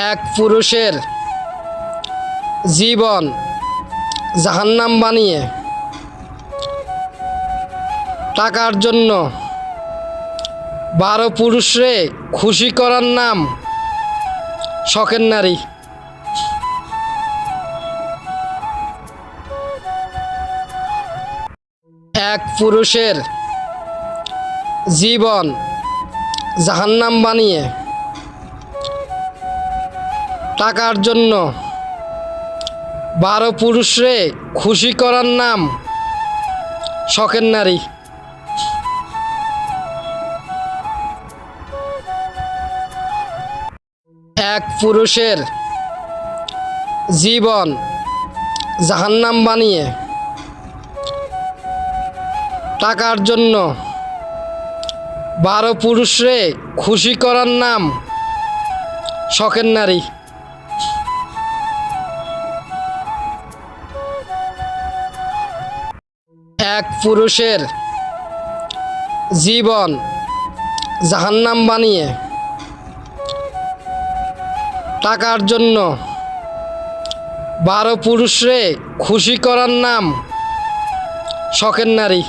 এক পুরুষের জীবন জাহান্নাম বানিয়ে টাকার জন্য 12 পুরুষরে খুশি করার নাম শখের নারী। এক পুরুষের জীবন জাহান্নাম বানিয়ে টাকার জন্য 12 পুরুষরে খুশি করার নাম শখের নারী। এক পুরুষের জীবন জাহান্নাম বানিয়ে টাকার জন্য 12 পুরুষরে খুশি করার নাম শখের নারী। এক পুরুষের জীবন জাহান্নাম বানিয়ে টাকার জন্য 12 পুরুষরে খুশি করার নাম শখের নারী।